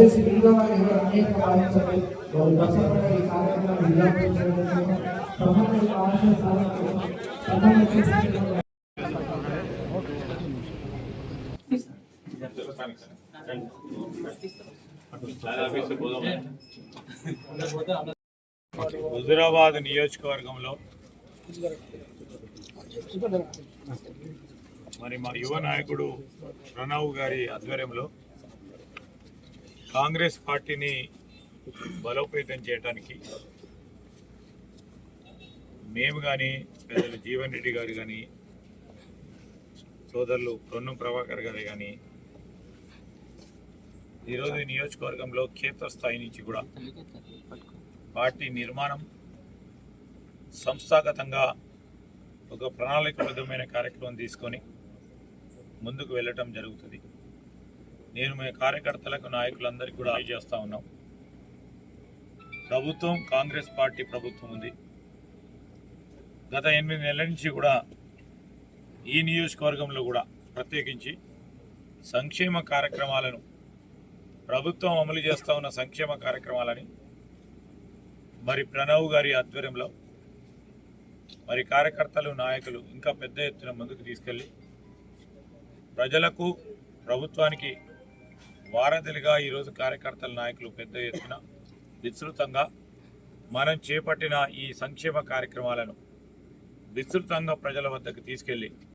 దయచేసి వీడియో అనేక భావించండి దర్శకుల ఈ కార్యక్రమాన్ని సంబంధిత ఆశయ సాధనకు సంబంధించిన హుజూరాబాద్ నియోజకవర్గంలో మరి మా యువ నాయకుడు ప్రణవ్ గారి ఆధ్వర్యంలో కాంగ్రెస్ పార్టీని బలోపేతం చేయడానికి మేము కానీ పెద్దలు జీవన్ రెడ్డి గారు కానీ సోదరులు పొన్నం ప్రభాకర్ గారు కానీ ఈరోజు ఈ నియోజకవర్గంలో క్షేత్రస్థాయి నుంచి కూడా పార్టీ నిర్మాణం సంస్థాగతంగా ఒక ప్రణాళికబద్ధమైన కార్యక్రమం తీసుకొని ముందుకు వెళ్ళటం జరుగుతుంది. నేను మీ కార్యకర్తలకు నాయకులందరికీ కూడా చేస్తూ ఉన్నాం. ప్రభుత్వం కాంగ్రెస్ పార్టీ ప్రభుత్వం ఉంది. గత 8 నెలల నుంచి కూడా ఈ నియోజకవర్గంలో కూడా ప్రత్యేకించి సంక్షేమ కార్యక్రమాలను ప్రభుత్వం అమలు చేస్తూ ఉన్న సంక్షేమ కార్యక్రమాలని మరి ప్రణవ్ గారి ఆధ్వర్యంలో మరి కార్యకర్తలు నాయకులు ఇంకా పెద్ద ఎత్తున ముందుకు తీసుకెళ్ళి ప్రజలకు ప్రభుత్వానికి వారధులుగా ఈరోజు కార్యకర్తల నాయకులు పెద్ద ఎత్తున విస్తృతంగా మనం చేపట్టిన ఈ సంక్షేమ కార్యక్రమాలను విస్తృతంగా ప్రజల వద్దకు తీసుకెళ్ళి